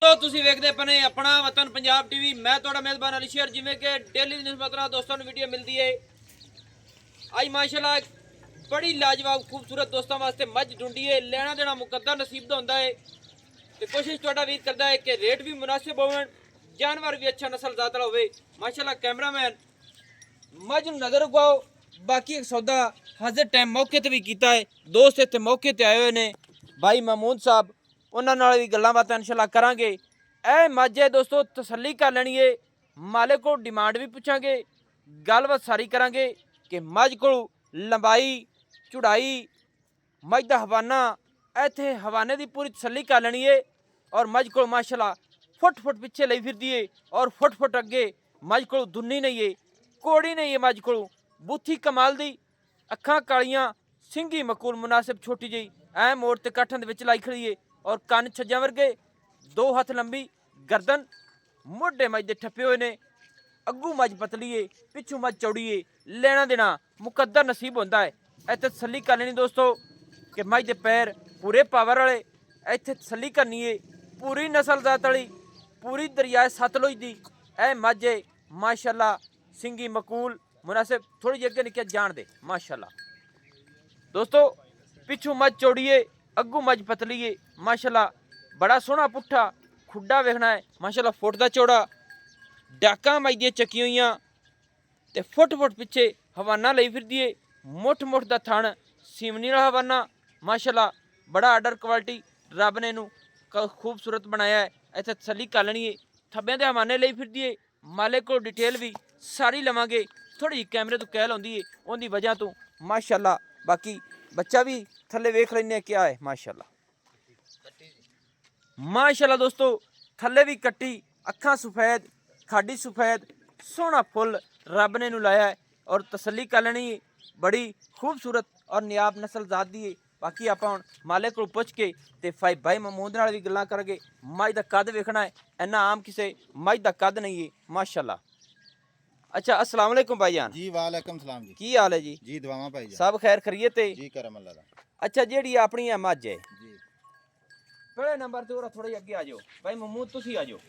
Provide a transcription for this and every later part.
तो तुसी वेखदे पने अपना वतन पंजाब टीवी। मैं थोड़ा मेजबान अली शेर जिमें के डेली दी निस्बत नाल दोस्तों नूं वीडियो मिलती है। आज माशाल्लाह बड़ी लाजवाब खूबसूरत दोस्तों वास्ते मझ ढूंढी है। लेना देना मुकद्दर नसीब दा हुंदा है ते कोशिश तुहाडा वीर करदा है कि रेट भी मुनासिब होवन, जानवर भी अच्छा नस्ल जात वाला होवे। माशाल्लाह कैमरामैन मझ नूं नज़र उगाओ। बाकी एक सौदा हाजिर टाइम मौके ते भी कीता है। दोस्त इत्थे मौके ते आए हुए ने भाई महमूद साहब, ਉਹਨਾਂ ਨਾਲ ਵੀ ਗੱਲਾਂ ਬਾਤਾਂ ਇਨਸ਼ਾਅੱਲਾ ਕਰਾਂਗੇ। ਇਹ ਮਾਝੇ ਦੋਸਤੋ ਤਸੱਲੀ ਕਰ ਲੈਣੀ ਏ, ਮਾਲੇ ਕੋਲ ਡਿਮਾਂਡ ਵੀ ਪੁੱਛਾਂਗੇ, ਗੱਲਬਾਤ ਸਾਰੀ ਕਰਾਂਗੇ ਕਿ ਮੱਝ ਕੋਲ ਲੰਬਾਈ ਚੁੜਾਈ ਮੱਝ ਦਾ ਹਵਾਨਾ, ਇੱਥੇ ਹਵਾਨੇ ਦੀ ਪੂਰੀ ਤਸੱਲੀ ਕਰ ਲੈਣੀ ਏ। ਔਰ ਮੱਝ ਕੋਲ ਮਾਸ਼ਾਅੱਲਾ ਫੁੱਟ ਫੁੱਟ ਪਿੱਛੇ ਲਈ ਫਿਰਦੀ ਏ ਔਰ ਫੁੱਟ ਫੁੱਟ ਅੱਗੇ ਮੱਝ ਕੋਲ ਦੁੰਨੀ ਨਹੀਂ ਏ, ਕੋੜੀ ਨਹੀਂ ਏ। ਮੱਝ ਕੋਲ ਬੁੱਥੀ ਕਮਾਲ ਦੀ, ਅੱਖਾਂ ਕਾਲੀਆਂ, ਸਿੰਗੀ ਮਕੂਲ ਮੁਨਾਸਿਬ ਛੋਟੀ ਜਿਹੀ ਐ ਮੋੜ ਤੇ ਕਾਠਾਂ ਦੇ ਵਿੱਚ ਲਾਈ ਖੜੀ ਏ और ਕੰਨ ਛੱਜਾਂ ਵਰਗੇ, 2 ਹੱਥ ਲੰਬੀ ਗਰਦਨ, ਮੋਢੇ ਮੱਝ ਦੇ ਠੱਪੇ ਹੋਏ ਨੇ, ਅੱਗੂ ਮੱਝ ਪਤਲੀ ਏ, ਪਿੱਛੋਂ ਮੱਝ ਚੌੜੀ ਏ। ਲੈਣਾ ਦੇਣਾ ਮੁਕੱਦਰ ਨਸੀਬ ਹੁੰਦਾ ਹੈ। ਇੱਥੇ ਤਸੱਲੀ ਕਰ ਲੈਣੀ ਦੋਸਤੋ ਕਿ ਮੱਝ ਦੇ ਪੈਰ ਪੂਰੇ ਪਾਵਰ ਵਾਲੇ। ਇੱਥੇ ਤਸੱਲੀ ਕਰਨੀ ਏ ਪੂਰੀ ਨਸਲ ਜ਼ਾਤ ਵਾਲੀ, ਪੂਰੀ ਦਰਿਆਏ ਸਤਲੁਜ ਦੀ ਇਹ ਮੱਝ ਏ। ਮਾਸ਼ਾਅੱਲਾ ਸਿੰਗੀ ਮਕੂਲ ਮੁਨਾਸਿਬ, ਥੋੜੀ ਜਿਹੀ ਅੱਗੇ ਨਿੱਕਿਆ ਜਾਣ ਦੇ ਮਾਸ਼ਾਅੱਲਾ ਦੋਸਤੋ। ਪਿੱਛੋਂ ਮੱਝ ਚੌੜੀ ਏ, ਅੱਗੂ ਮੱਝ ਪਤਲੀ ਏ। ਮਾਸ਼ਾਅੱਲਾ ਬੜਾ ਸੋਹਣਾ ਪੁੱਠਾ ਖੁੱਡਾ ਵੇਖਣਾ ਹੈ। ਮਾਸ਼ਾਅੱਲਾ ਫੁੱਟ ਦਾ ਚੌੜਾ, ਡਾਕਾਂ ਮੱਝ ਦੀਆਂ ਚੱਕੀਆਂ ਹੋਈਆਂ ਤੇ ਫੁੱਟ ਫੁੱਟ ਪਿੱਛੇ ਹਵਾਨਾ ਲਈ ਫਿਰਦੀ ਏ। ਮੁੱਠ ਮੁੱਠ ਦਾ ਥਣ, ਸੀਮਨੀ ਵਾਲਾ ਹਵਾਨਾ। ਮਾਸ਼ਾਅੱਲਾ ਬੜਾ ਆਰਡਰ ਕੁਆਲਿਟੀ ਰੱਬ ਨੇ ਇਹਨੂੰ ਖੂਬਸੂਰਤ ਬਣਾਇਆ ਹੈ। ਇੱਥੇ ਤਸੱਲੀ ਕਰ ਲੈਣੀ ਏ, ਥੱਬਿਆਂ ਦੇ ਹਵਾਨੇ ਲਈ ਫਿਰਦੀ ਏ। ਮਾਲੇ ਕੋਲ ਡਿਟੇਲ ਵੀ ਸਾਰੀ ਲਵਾਂਗੇ। ਥੋੜੀ ਜਿਹੀ ਕੈਮਰੇ ਤੋਂ ਕਹਿਲ ਆਉਂਦੀ ਏ ਉਹਦੀ ਵਜ੍ਹਾ ਤੋਂ ਮਾਸ਼ਾਅੱਲਾ। ਬਾਕੀ ਬੱਚਾ ਵੀ ਥੱਲੇ ਵੇਖ ਲੈਂਦੇ ਕਿਆ ਹੈ ਮਾਸ਼ਾਅੱਲਾ। ਮਾਸ਼ਾਅੱਲਾ ਦੋਸਤੋ ਥੱਲੇ ਵੀ ਕੱਟੀ, ਅੱਖਾਂ ਸਫੈਦ, ਖਾਡੀ ਸਫੈਦ, ਸੋਹਣਾ ਫੁੱਲ ਰੱਬ ਨੇ ਇਹਨੂੰ ਲਾਇਆ ਹੈ। ਔਰ ਤਸੱਲੀ ਕਰ ਲੈਣੀ ਬੜੀ ਖੂਬਸੂਰਤ ਔਰ ਨਿਆਬ ਨਸਲ ਜ਼ਾਤ ਦੀ ਹੈ। ਬਾਕੀ ਆਪਾਂ ਹੁਣ ਮਾਲਿਕ ਕੋਲ ਪੁੱਛ ਕੇ ਤੇ ਭਾਈ ਮਹਿਮੂਦ ਨਾਲ ਵੀ ਗੱਲਾਂ ਕਰਾਂਗੇ। ਮੱਝ ਦਾ ਕੱਦ ਵੇਖਣਾ ਹੈ, ਇੰਨਾ ਆਮ ਕਿਸੇ ਮੱਝ ਦਾ ਕੱਦ ਨਹੀਂ ਹੈ ਮਾਸ਼ਾਅੱਲਾ। अच्छा अस्सलाम वालेकुम भाईजान जी। वालेकुम सलाम जी। की हाल है जी? जी दुआवां भाईजान। सब खैर खरीयत है जी करम अल्लाह दा। अच्छा जेड़ी अपनी है मझ है जी पहले नंबर ते थोड़ा ही अगे आ जाओ भाई महमूद, तुसी आ जाओ।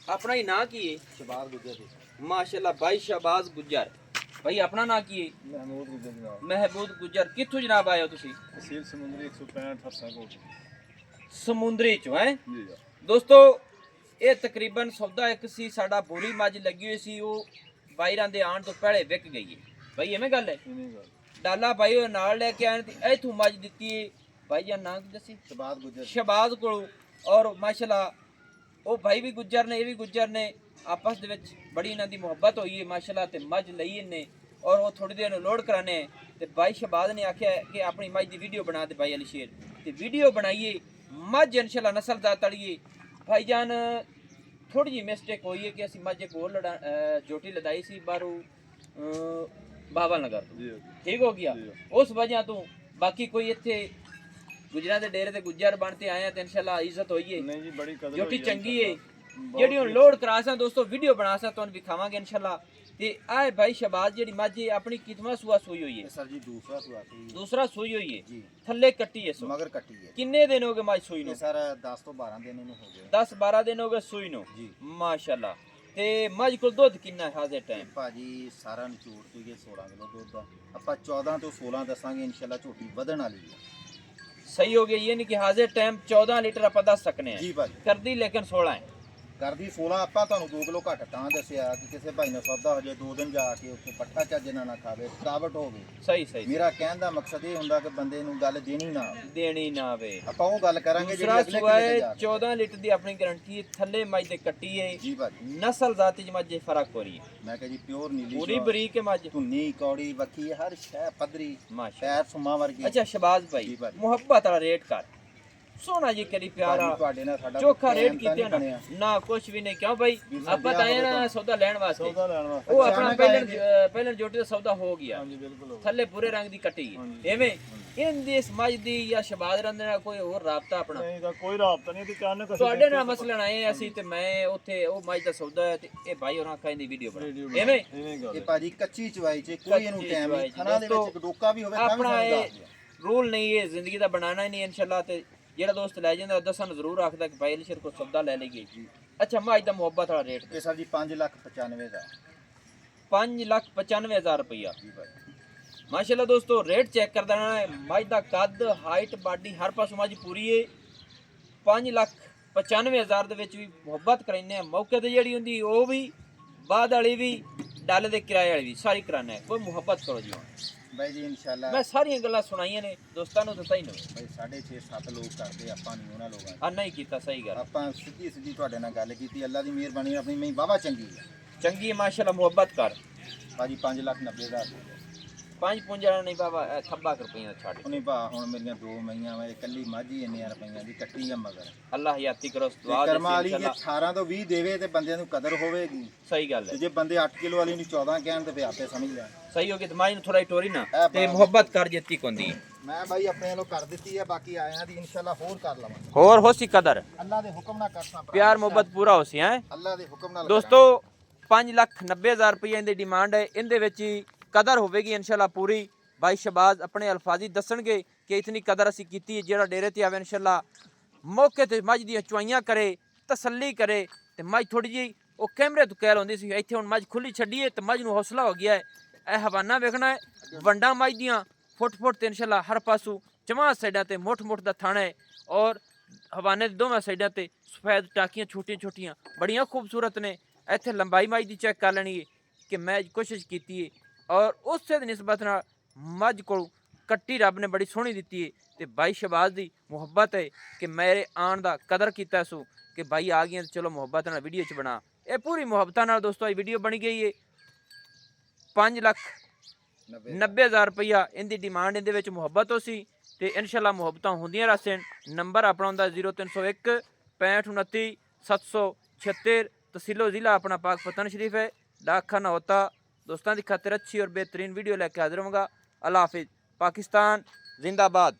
अपना ही ना की है? शहबाज गुजर जी। माशाल्लाह भाई शहबाज गुजर। भाई अपना ना की है? महमूद गुजर जनाब। महमूद गुजर। कित्थों जनाब आए हो तुसी? तहसील समुंदरी 165 हरसाकोट समुंदरी चो हैं जी। दोस्तों। ਇਹ ਤਕਰੀਬਨ ਸੌਦਾ ਇੱਕ ਸੀ ਸਾਡਾ, ਬੋਲੀ ਮੱਝ ਲੱਗੀ ਹੋਈ ਸੀ, ਉਹ ਬਾਈਰਾਂ ਦੇ ਆਉਣ ਤੋਂ ਪਹਿਲੇ ਵਿਕ ਗਈ ਹੈ ਭਾਈ। ਐਵੇਂ ਗੱਲ ਹੈ? ਡਾਲਾ ਭਾਈ ਉਹ ਨਾਲ ਲੈ ਕੇ ਆਏ ਤੇ ਇਥੋਂ ਮੱਝ ਦਿੱਤੀ ਹੈ ਭਾਈ ਜਾਨ। ਨਾਂ ਕੀ ਦੱਸੀ? शहबाज गुजर। ਸ਼ਹਬਾਜ਼ ਕੋਲੋਂ। ਔਰ ਮਾਸ਼ਾਅੱਲਾ ਉਹ ਭਾਈ ਵੀ ਗੁੱਜਰ ਨੇ, ਇਹ ਵੀ ਗੁੱਜਰ ਨੇ, ਆਪਸ ਦੇ ਵਿੱਚ ਬੜੀ ਇਹਨਾਂ ਦੀ ਮੁਹੱਬਤ ਹੋਈ ਹੈ ਮਾਸ਼ਾਅੱਲਾ। ਤੇ ਮੱਝ ਲਈ ਇਹਨੇ ਔਰ ਉਹ ਥੋੜੀ ਦੇਰ ਨੂੰ ਲੋਡ ਕਰਾਣੇ ਤੇ ਭਾਈ ਸ਼ਹਬਾਜ਼ ਨੇ ਆਖਿਆ ਕਿ ਆਪਣੀ ਮੱਝ ਦੀ ਵੀਡੀਓ ਬਣਾ ਦੇ ਭਾਈ ਅਲੀ ਸ਼ੇਰ। ਤੇ ਵੀਡੀਓ ਬਣਾਈਏ, ਮੱਝ ਇਨਸ਼ਾਅੱਲਾ ਨਸਲ ਜ਼ਾਤ ਵਾਲੀ ਹੈ भाईजान। थोड़ी जी मिस्टेक हुई है कि असं मझ एक होर जोटी लदाई सी बारू बाबा नगर तो ठीक हो गया उस वजह तो। बाकी कोई इत्थे गुजरात के डेरे ते गुजर बनते आए हैं तो इंशाल्लाह इज्जत हुई है, जोटी चंगी है जेडी हुण लोड करा सा दोस्तों, वीडियो बना सा तुहानूं दिखावांगे इंशाल्लाह। ते आए भाई शहबाज जेडी मझ अपनी कितवा सुआ सूई हुई है? सर जी दूसरा सुआ सुई। दूसरा सूई हुई है जी। थल्ले कट्टी है सो मगर कट्टी है। किन्ने दिन हो गए मझ सूई नूं? सर 10 तो 12 दिन इन्हू हो गए। 10-12 दिन हो गए सूई नूं जी माशाअल्लाह। ते मझ कोल दुध किन्ना है हाजिर टाइम? भाजी सारा निचोड़ तो 16 किलो दूध दा, ਆਪਾਂ 14 ਤੋਂ 16 दसांगे इंशाल्लाह ਝੋਟੀ ਵਧਣ ਵਾਲੀ है। सही हो गया ये नहीं कि हाजिर टाइम 14 लीटर आप दस सकने हैं जी भाजी। कर दी लेकिन 16 है ਕਰਦੀ 16। ਆਪਾਂ ਤੁਹਾਨੂੰ 2 ਕਿਲੋ ਘੱਟ ਤਾਂ ਦੱਸਿਆ ਕਿ ਕਿਸੇ ਭਾਈ ਨੇ ਸੌਦਾ ਹੋ ਜਾਏ 2 ਦਿਨ ਜਾ ਕੇ ਉੱਥੇ ਪੱਠਾ ਚੱਜ ਨਾ ਖਾਵੇ, ਥਕਾਵਟ ਹੋਵੇ। सही सही ਮੇਰਾ ਕਹਿਣ ਦਾ ਮਕਸਦ ਇਹ ਹੁੰਦਾ ਕਿ ਬੰਦੇ ਨੂੰ ਗੱਲ ਦੇਣੀ ਨਾ ਆਵੇ। देनी ना आवे। ਆਪਾਂ ਉਹ ਗੱਲ ਕਰਾਂਗੇ दूसरा ਜਿਹੜੀ सुबह ਅਗਲੇ ਕਿਲੇ 14 लीटर की अपनी गारंटी है, थल्ले मझ दे कट्टी है, ਜੀ ਭਾਜੀ। नस्ल जाति च मझ फर्क हो रही है, ਮੈਂ ਕਿਹਾ ਜੀ ਪਿਓਰ ਨੀਲੀ पूरी बरीक है मझ ਧੁੰਨੀ ਕੌੜੀ ਬੱਕੀ ਹਰ ਸ਼ੈ ਪੱਧਰੀ माशाल्लाह। ਪੈਰ ਸੁਮਾ ਵਰਗੀ। अच्छा शहबाज जी भाई भाई। मुहब्बत वाला रेट कर सोना जी करी प्यारा ਤੁਹਾਡੇ ਨਾਲ ਸਾਡਾ चोखा ਕੋਈ रेट टाइम ਤਾਂ कीते ना ਬਣਿਆ। ना कुछ भी नहीं। क्यों भाई बिल्कुल आप बताए ना सौदा लैण वास्ते ਸੌਦਾ ਲੈਣ ਵਾਸਤੇ वो अपना अचानक आए जी। पहले जोटी का सौदा हो गया, ਹਾਂਜੀ ਬਿਲਕੁਲ ਹੋ ਗਿਆ। थल्ले पूरे रंग दी कट्टी है एवें इन दिस मझ दी या शहबाज रंदे नाल कोई होर राबता अपना? ਨਹੀਂ ਤਾਂ ਕੋਈ ਰਾਬਤਾ ਨਹੀਂ ਤੇ ਕਾਰਨ ਕਿਸੇ ਤੁਹਾਡੇ ਨਾਲ ਮਸਲਾ ਆਏ ਅਸੀਂ ਤੇ ਮੈਂ ਉੱਥੇ ਉਹ ਮੱਝ ਦਾ ਸੌਦਾ ਹੈ ਤੇ ਇਹ ਭਾਈ ਹੋਰਾਂ ਕਹਿੰਦੀ ਵੀਡੀਓ ਬਣਾ ਐਵੇਂ ਇਹ ਭਾਜੀ ਕੱਚੀ ਚਵਾਈ ਚ ਕੋਈ ਇਹਨੂੰ ਟਾਈਮ ਨਹੀਂ, ਖਾਣਾ ਦੇ ਵਿੱਚ ਡੋਕਾ ਵੀ ਹੋਵੇ ਤਾਂ ਵੀ ਆਪਣਾ ਸਾਨੂੰ ਇਹ ਦੱਸ ਦਿਓ। ਰੂਲ ਨਹੀਂ ਹੈ ਜ਼ਿੰਦਗੀ ਦਾ ਬਣਾਉਣਾ ਹੀ ਨਹੀਂ ਇਨਸ਼ਾਅੱਲਾ। ਤੇ ਜਿਹੜਾ ਦੋਸਤ ਲੈ ਜਾਂਦਾ ਦੱਸਣ ਜ਼ਰੂਰ ਆਖਦਾ ਕਿ ਭਾਈ ਅਲੀਸ਼ਰ ਕੋ ਸੌਦਾ ਲੈ ਲਈਏ। ਅੱਛਾ ਮੱਝ ਦਾ ਮੁਹੱਬਤ ਵਾਲਾ ਰੇਟ ਇਹ ਸਰ ਜੀ 5,95,000 ਦਾ 5,95,000 ਰੁਪਈਆ। ਜੀ ਭਾਈ ਮਾਸ਼ਾਅੱਲਾ ਦੋਸਤੋ ਰੇਟ ਚੈੱਕ ਕਰ ਦੇਣਾ ਹੈ। ਮੱਝ ਦਾ ਕੱਦ ਹਾਈਟ ਬਾਡੀ ਹਰ ਪਾਸੋਂ ਮੱਝ ਪੂਰੀ ਹੈ। 5,95,000 ਦੇ ਵਿੱਚ ਵੀ ਮੁਹੱਬਤ ਕਰਾਉਂਦੇ ਆ। ਮੌਕੇ ਤੇ ਜਿਹੜੀ ਹੁੰਦੀ ਉਹ ਵੀ ਬਾਅਦ ਵਾਲੀ ਵੀ ਡੱਲ ਦੇ ਕਿਰਾਏ ਵਾਲੀ ਵੀ ਸਾਰੀ ਕਰਾਨਾ ਹੈ। ਕੋਈ ਮੁਹੱਬਤ ਕਰੋ ਜੀ। ਬਾਈ ਜੀ ਇਨਸ਼ਾਅੱਲਾ ਮੈਂ ਸਾਰੀਆਂ ਗੱਲਾਂ ਸੁਣਾਈਆਂ ਨੇ ਦੋਸਤਾਂ ਨੂੰ ਦੱਸਾਂ ਹੀ ਨਾ ਬਾਈ 6.5-7 ਲੋਕ ਕਰਦੇ ਆਪਾਂ ਨਹੀਂ ਉਹਨਾਂ ਲੋਕਾਂ ਆ ਨਹੀਂ ਕੀਤਾ ਸਹੀ ਗੱਲ ਆਪਾਂ ਸਿੱਧੀ ਤੁਹਾਡੇ ਨਾਲ ਗੱਲ ਕੀਤੀ ਅੱਲਾ ਦੀ ਮਿਹਰਬਾਨੀ ਆਪਣੀ ਮੈਂ ਵਾਵਾ ਚੰਗੀ ਹੈ ਚੰਗੀ ਹੈ ਮਾਸ਼ਾਅੱਲਾ ਮੁਹੱਬਤ ਕਰ ਭਾਜੀ 5,90,000 5 ਪੁੰਜਾ ਨਹੀਂ ਬਾਬਾ ਖੱਬਾ ਰੁਪਈਆ ਛੱਡ ਉਹਨੇ ਭਾ ਹੁਣ ਮੇਰੀਆਂ ਦੋ ਮਈਆਂ ਵਾ ਇਕੱਲੀ ਮਾਝੀ ਇੰਨੇ ਰੁਪਈਆਂ ਦੀ ਕੱਟੀ ਆ ਮਗਰ ਅੱਲਾਹ ਹਯਾਤੀ ਕਰੋ ਦੁਆ ਕਰਮਾ ਵਾਲੀ ਦੇ ਜੇ 18 ਤੋਂ 20 ਦੇਵੇ ਤੇ ਬੰਦਿਆਂ ਨੂੰ ਕਦਰ ਹੋਵੇਗੀ। ਸਹੀ ਗੱਲ ਤੇ ਹੈ। ਜੇ ਬੰਦੇ 8 ਕਿਲੋ ਵਾਲੀ ਨੂੰ 14 ਕਹਿਣ ਤੇ ਫਿਰ ਆਪੇ ਸਮਝ ਲੈਣ। ਸਹੀ ਹੋ ਗਈ ਤੇ ਮਾਈ ਨੂੰ ਥੋੜਾ ਟੋਰੀ ਨਾ ਇਹ ਤੇ ਬਾਤ- ਮੁਹੱਬਤ ਕਰ ਜਿੱਤੀ ਕੋਂਦੀ ਮੈਂ ਬਾਈ ਆਪਣੇ ਵੱਲੋਂ ਕਰ ਦਿੱਤੀ ਹੈ ਬਾਕੀ ਆਇਆਂ ਦੀ ਇਨਸ਼ਾਅੱਲਾ ਹੋਰ ਕਰ ਲਵਾਂਗੇ। ਹੋਰ ਹੋਸੀ ਕਦਰ ਅੱਲਾ ਦੇ ਹੁਕਮ ਨਾਲ ਕਰਨਾ ਪਿਆਰ ਮੁਹੱਬਤ ਪੂਰਾ ਹੋਸੀ ਹੈ ਅੱਲਾ ਦੇ ਹੁਕਮ ਨਾਲ ਦੋਸਤੋ 5,90,000 ਰੁਪਏ ਇਹਦੀ ਡਿਮਾਂਡ ਹੈ। ਇਹਦੇ ਵਿੱਚ ਹੀ ਕਦਰ ਹੋਵੇਗੀ ਇਨਸ਼ਾਅੱਲਾ ਪੂਰੀ। ਭਾਈ ਸ਼ਬਾਜ਼ ਆਪਣੇ ਅਲਫਾਜ਼ੀ ਦੱਸਣਗੇ ਕਿ ਇਤਨੀ ਕਦਰ ਅਸੀਂ ਕੀਤੀ ਹੈ। ਜਿਹੜਾ ਡੇਰੇ ਤੇ ਆਵੇ ਇਨਸ਼ਾਅੱਲਾ ਮੌਕੇ ਤੇ ਮੱਝ ਦੀਆਂ ਚੁਆਈਆਂ ਕਰੇ ਤਸੱਲੀ ਕਰੇ ਤੇ ਮੱਝ ਥੋੜੀ ਜਿਹੀ ਉਹ ਕੈਮਰੇ ਤੋਂ ਕਹਿਲ ਹੁੰਦੀ ਸੀ ਇੱਥੇ ਹੁਣ ਮੱਝ ਖੁੱਲੀ ਛੱਡੀਏ ਤੇ ਮੱਝ ਨੂੰ ਹੌਸਲਾ ਹੋ ਗਿਆ ਹੈ। ਇਹ ਹਵਾਨਾ ਵੇਖਣਾ ਹੈ ਵੰਡਾ ਮੱਝ ਦੀਆਂ ਫੁੱਟ ਤੇ ਇਨਸ਼ਾਅੱਲਾ ਹਰ ਪਾਸੋਂ ਚਵਾਂ ਸਾਈਡਾਂ ਤੇ ਮੁੱਠ ਦਾ ਥਾਣਾ ਹੈ ਔਰ ਹਵਾਨੇ ਦੇ ਦੋਵਾਂ ਸਾਈਡਾਂ ਤੇ ਸਫੈਦ ਟਾਕੀਆਂ ਛੋਟੀਆਂ ਬੜੀਆਂ ਖੂਬਸੂਰਤ ਨੇ। ਇੱਥੇ ਲੰਬਾਈ ਮੱਝ ਦੀ ਚੈੱਕ ਕਰ ਲੈਣੀ ਹੈ ਕਿ ਮੈਂ ਕੋਸ਼ਿਸ਼ ਕੀਤੀ ਹੈ ਔਰ ਉਸੇ ਦੀ ਨਿਸਬਤ ਨਾਲ ਮੱਝ ਕੋਲ ਕੱਟੀ ਰੱਬ ਨੇ ਬੜੀ ਸੋਹਣੀ ਦਿੱਤੀ ਹੈ ਤੇ ਬਾਈ ਸ਼ਬਾਜ਼ ਦੀ ਮੁਹੱਬਤ ਹੈ ਕਿ ਮੇਰੇ ਆਉਣ ਦਾ ਕਦਰ ਕੀਤਾ ਸੋ ਕਿ ਬਾਈ ਆ ਗਈਆਂ ਚਲੋ ਮੁਹੱਬਤ ਨਾਲ ਵੀਡੀਓ 'ਚ ਬਣਾ। ਇਹ ਪੂਰੀ ਮੁਹੱਬਤਾਂ ਨਾਲ ਦੋਸਤੋ ਇਹ ਵੀਡੀਓ ਬਣੀ ਗਈ ਹੈ। 5,90,000 ਰੁਪਈਆ ਇਹਦੀ ਡਿਮਾਂਡ ਇਹਦੇ ਵਿੱਚ ਮੁਹੱਬਤ ਹੋ ਸੀ ਤੇ ਇਨਸ਼ਾਅੱਲਾ ਮੁਹੱਬਤਾਂ ਹੁੰਦੀਆਂ ਰਸਨ। ਨੰਬਰ ਆਪਣਾ ਹੁੰਦਾ 0301 6529 776 तहसीलो ज़िला अपना पाक पतन शरीफ है। डाक खाना होता दोस्तों की खातिर अच्छी और बेहतरीन वीडियो लेके हाजिर होगा। अल्लाह हाफिज़। पाकिस्तान जिंदाबाद।